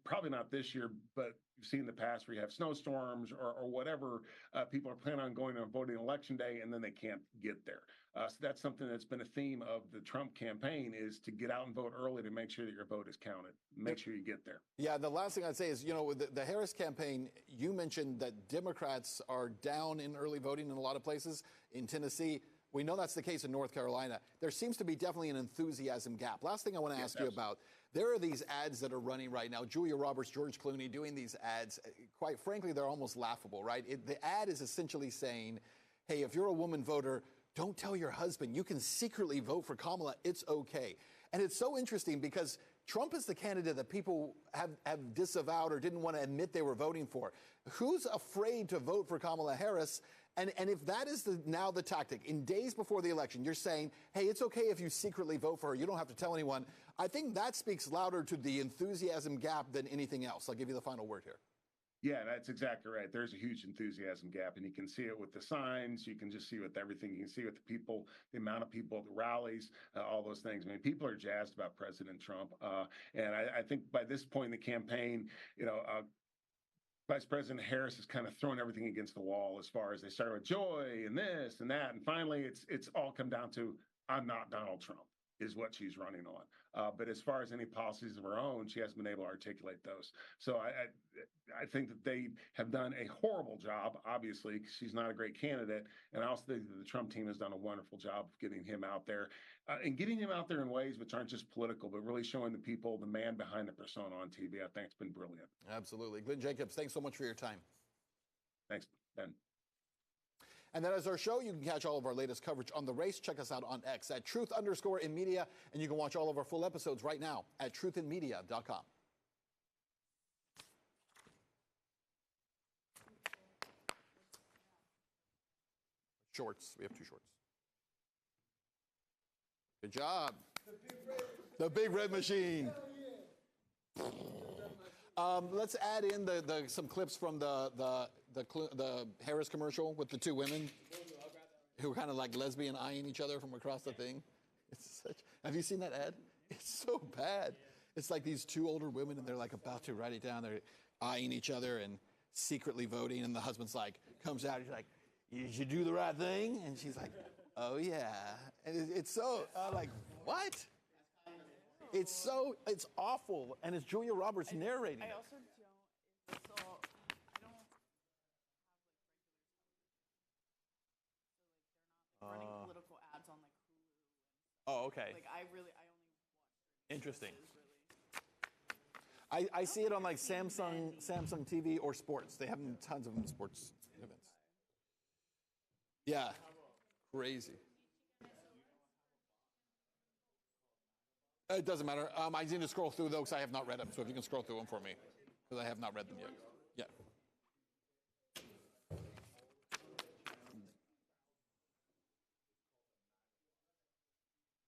probably not this year, but you've seen in the past where you have snowstorms or whatever. People are planning on going on voting election day, and then they can't get there. So that's something that's been a theme of the Trump campaign, is to get out and vote early to make sure that your vote is counted. Make sure you get there. Yeah, the last thing I'd say is, with the Harris campaign, you mentioned that Democrats are down in early voting in a lot of places. In Tennessee, we know that's the case in North Carolina. There seems to be definitely an enthusiasm gap. Last thing I want to ask you about, there are these ads that are running right now. Julia Roberts, George Clooney doing these ads. Quite frankly, they're almost laughable, right? The ad is essentially saying, hey, if you're a woman voter, don't tell your husband. You can secretly vote for Kamala. It's okay. And it's so interesting because Trump is the candidate that people have disavowed or didn't want to admit they were voting for. Who's afraid to vote for Kamala Harris? And if that is now the tactic, in days before the election, you're saying, hey, it's okay if you secretly vote for her. You don't have to tell anyone. I think that speaks louder to the enthusiasm gap than anything else. I'll give you the final word here. Yeah, that's exactly right. There's a huge enthusiasm gap, and you can see it with the signs. You can just see with everything. You can see with the people, the amount of people at the rallies, all those things. I mean, people are jazzed about President Trump. And I think by this point in the campaign, Vice President Harris has kind of thrown everything against the wall as far as they started with joy and this and that. And finally, it's all come down to, I'm not Donald Trump, is what she's running on. But as far as any policies of her own, she hasn't been able to articulate those. So I think that they have done a horrible job, obviously, because she's not a great candidate. And I also think that the Trump team has done a wonderful job of getting him out there and getting him out there in ways which aren't just political, but really showing the people, the man behind the persona on TV. I think it's been brilliant. Absolutely. Glenn Jacobs, thanks so much for your time. Thanks, Ben. And that is our show. You can catch all of our latest coverage on the race. Check us out on X at @truth_in_media. And you can watch all of our full episodes right now at truthinmedia.com. Shorts. We have 2 shorts. Good job. The big red machine. Let's add in some clips from the Harris commercial with the 2 women who were kind of like lesbian eyeing each other from across the thing. Have you seen that ad? It's so bad. It's like these 2 older women and they're like about to write it down. They're eyeing each other and secretly voting. And the husband's like, comes out, he's like, you should do the right thing. And she's like, oh yeah. And it's so, like, what? It's awful. And it's Julia Roberts narrating it. I also don't, I don't have like regular running political ads on like Hulu. Oh, okay. Like I only watch. Interesting. Really... I see it on like Samsung TV or sports. They have tons of them in sports events. Yeah, crazy. It doesn't matter. I need to scroll through those because I have not read them. So if you can scroll through them for me, because I have not read them yet. Yeah.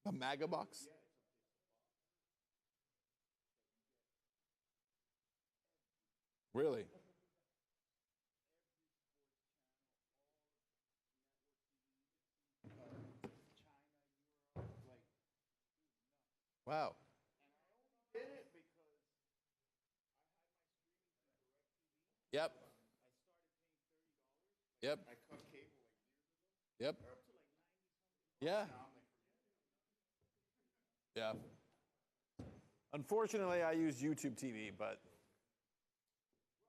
A MAGA box? Really? Wow. And I only did it because I had my streaming through DirecTV. Yep. I started paying $30. Yep. I cut cable like years ago. Yep. They're up to like 90-something. Yeah. Now I'm like, Yeah. Unfortunately, I use YouTube TV, but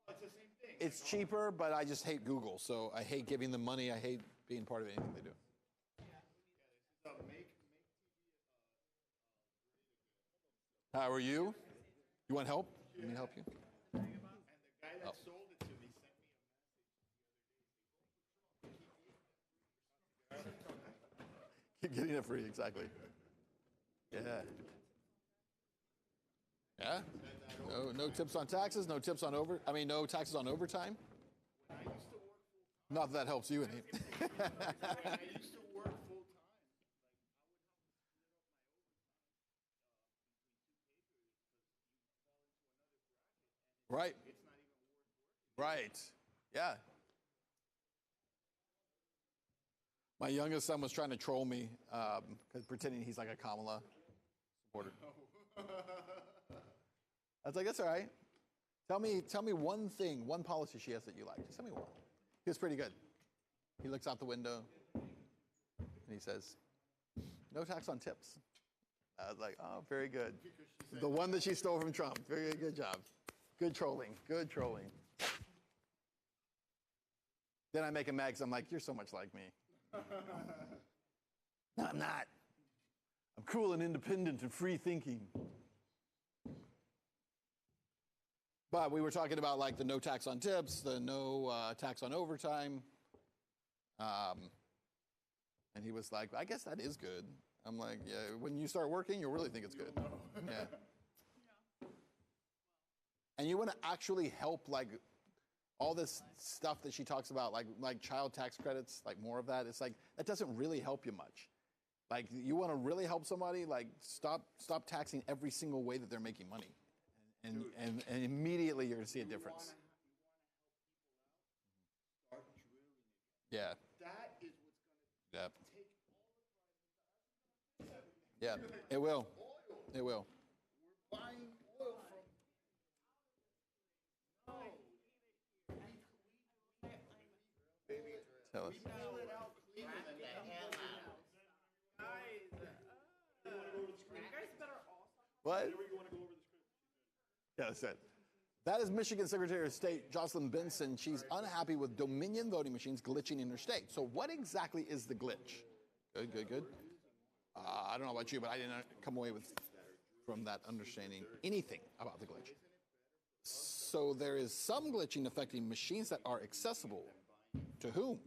well, it's the same thing. it's cheaper, but I just hate Google. So I hate giving them money. I hate being part of anything they do. Yeah, this is a make TV. How are you? You want help? Let me help you. And the guy that sold it to me sent me a message the other day. Keep getting it free, exactly. Yeah. Yeah? No tips on taxes, no taxes on overtime. When I used to work full-time, Not that that helps you any. when I used to work full-time, like, I would have to split up my overtime between 2 pay periods because you fell into another bracket and Right. it's not even worth working. Right. Yeah. My youngest son was trying to troll me, pretending he's like a Kamala supporter. I was like, that's all right. Tell me one thing, one policy she has that you like. Just tell me one. He was pretty good. He looks out the window and he says, "No tax on tips." I was like, "Oh, very good." The one that she stole from Trump. Very good job. Good trolling. Good trolling. Then I make him mad because I'm like, "You're so much like me." No, I'm not. I'm cool and independent and free thinking. But we were talking about like the no tax on tips, the no tax on overtime. And he was like, "I guess that is good." I'm like, "Yeah, when you start working, you'll really think it's good." Yeah. And you want to actually help like all this stuff that she talks about, like child tax credits, like more of that. It's like, that doesn't really help you much. Like, you want to really help somebody, like stop taxing every single way that they're making money. And immediately you're going to see a difference. Yeah. That is what's going to Yeah. take all the private. Yeah. It will. It will. We're buying oil from. No. Tell us. We bail it out cleaner than the hell out. Guys, you guys better all stop. What? You want to go over the script? Yeah, that's it. That is Michigan Secretary of State Jocelyn Benson. She's unhappy with Dominion voting machines glitching in her state. So what exactly is the glitch? Good. I don't know about you, but I didn't come away from that understanding anything about the glitch. So there is some glitching affecting machines that are accessible. To whom?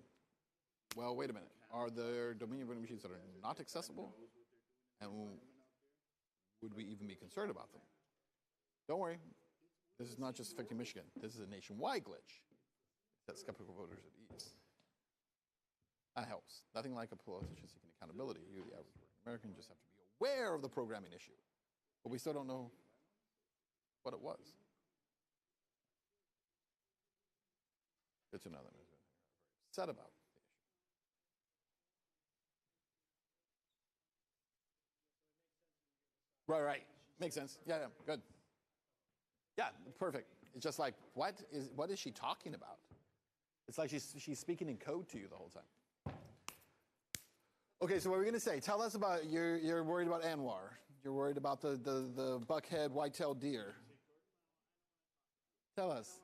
Well, wait a minute. Are there Dominion voting machines that are not accessible? And would we even be concerned about them? Don't worry. This is not just affecting Michigan. This is a nationwide glitch that skeptical voters at ease. That helps. Nothing like a politician seeking accountability. You, the average working American, just have to be aware of the programming issue. But we still don't know what it was. Good to know that Ms. upset about the issue. Right. Makes sense. Yeah, good. Yeah, perfect. It's just like, what is she talking about? It's like she's speaking in code to you the whole time. Okay, so what are we going to say? Tell us about, you're worried about Anwar. You're worried about the buckhead white-tailed deer. Tell us.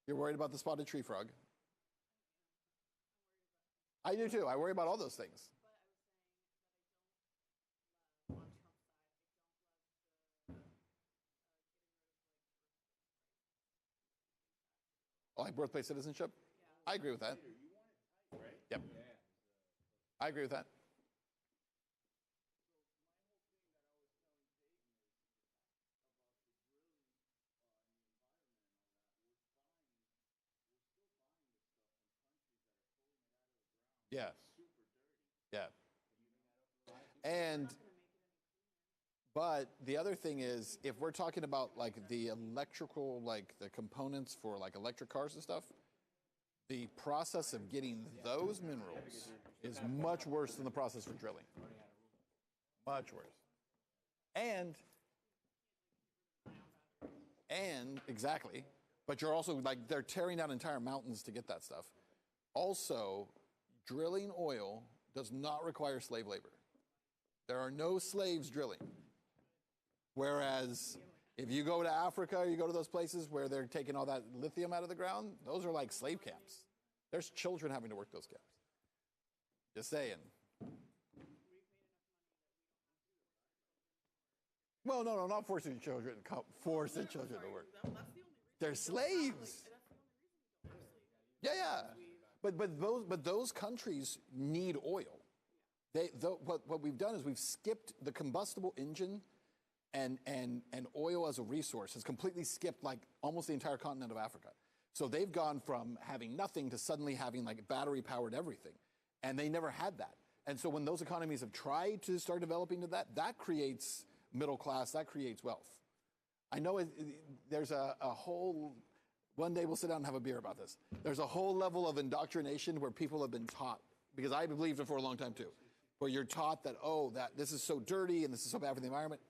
You're worried about the spotted tree frog. I do too. I worry about all those things. Like birthplace citizenship? I agree with that. Yep. I agree with that. Yeah. Yeah. But the other thing is, if we're talking about like the electrical, like the components for like electric cars and stuff, the process of getting those minerals is much worse than the process for drilling. Much worse. And exactly, but you're also like, they're tearing down entire mountains to get that stuff. Also, drilling oil does not require slave labor. There are no slaves drilling. Whereas if you go to Africa, you go to those places where they're taking all that lithium out of the ground, those are like slave camps. There's children having to work those camps. Just saying. Well, no, not forcing children. Forcing children to work. They're slaves. Yeah. But those countries need oil. What we've done is we've skipped the combustible engine and oil as a resource has completely skipped like almost the entire continent of Africa. So they've gone from having nothing to suddenly having like battery powered everything. And they never had that. And so when those economies have tried to start developing to that creates middle class, that creates wealth. I know there's a whole, one day we'll sit down and have a beer about this. There's a whole level of indoctrination where people have been taught, because I believed it for a long time too, where you're taught that, that this is so dirty and this is so bad for the environment.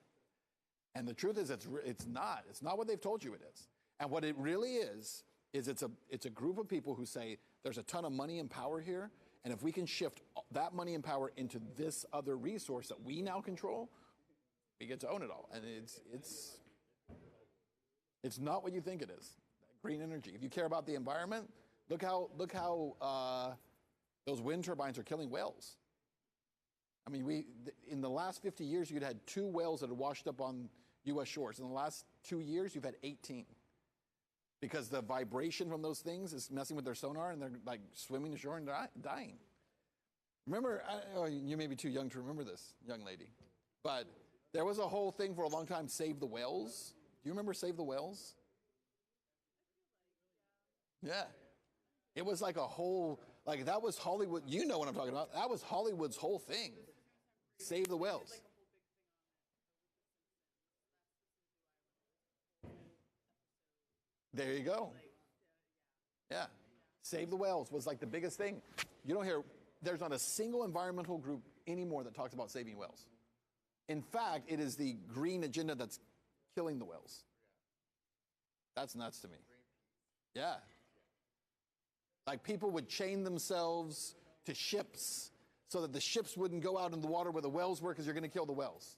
And the truth is, it's not. It's not what they've told you it is. And what it really is it's a group of people who say there's a ton of money and power here, and if we can shift that money and power into this other resource that we now control, we get to own it all. And it's not what you think it is. Green energy. If you care about the environment, look how those wind turbines are killing whales. I mean, in the last 50 years, you'd had 2 whales that had washed up on U.S. shores. In the last 2 years, you've had 18. Because the vibration from those things is messing with their sonar, and they're like swimming ashore and dying. Remember, you may be too young to remember this, young lady, but there was a whole thing for a long time, Save the Whales. Do you remember Save the Whales? Yeah. It was like a whole, like that was Hollywood. You know what I'm talking about. That was Hollywood's whole thing. Save the whales. There you go. Yeah. Save the whales was like the biggest thing. You don't hear, there's not a single environmental group anymore that talks about saving whales. In fact, it is the green agenda that's killing the whales. That's nuts to me. Yeah. Like people would chain themselves to ships so that the ships wouldn't go out in the water where the whales were because you're going to kill the whales.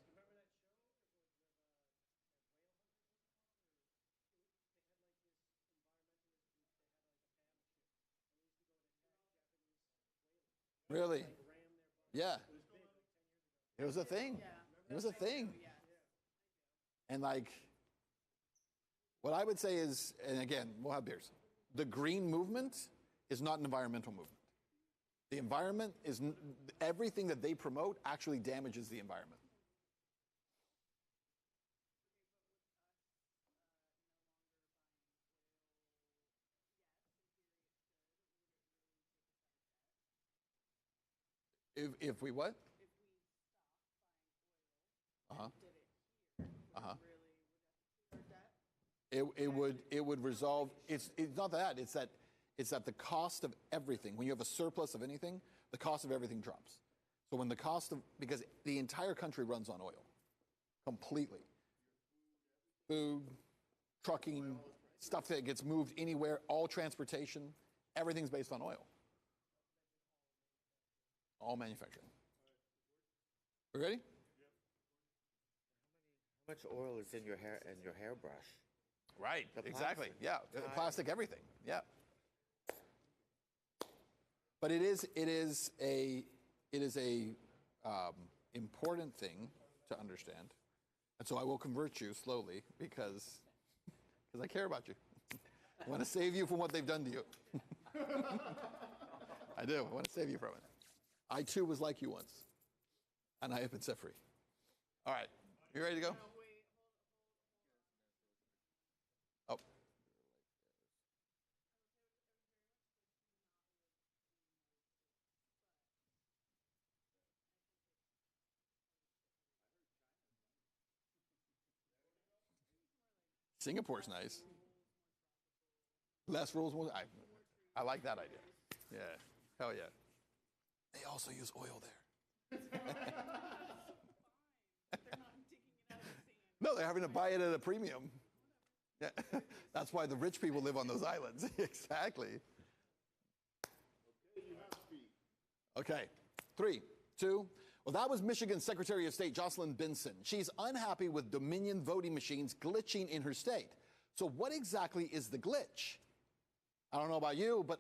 Really? Yeah. It was a thing. It was a thing. And like, what I would say is, and again, we'll have beers. The green movement is not an environmental movement. The environment is, everything that they promote actually damages the environment. If we what? Uh-huh. Uh-huh. It would resolve, it's not that, it's that the cost of everything, when you have a surplus of anything, the cost of everything drops. So when the cost of, because the entire country runs on oil, completely. Food, trucking, stuff that gets moved anywhere, all transportation, everything's based on oil. All manufacturing. We ready? How much oil is in your hairbrush? Right, The exactly. plastic. Yeah, plastic, everything. Yeah. But it is a important thing to understand, and so I will convert you slowly because I care about you. I want to save you from what they've done to you. I do. I want to save you from it. I too was like you once, and I have been set free. All right, you ready to go? Oh. Singapore's nice. Less rules, more. I like that idea. Yeah, hell yeah. They also use oil there. No, they're having to buy it at a premium. Yeah. That's why the rich people live on those islands. Exactly. Okay, 3, 2. Well, that was Michigan Secretary of State Jocelyn Benson. She's unhappy with Dominion voting machines glitching in her state. So what exactly is the glitch? I don't know about you, but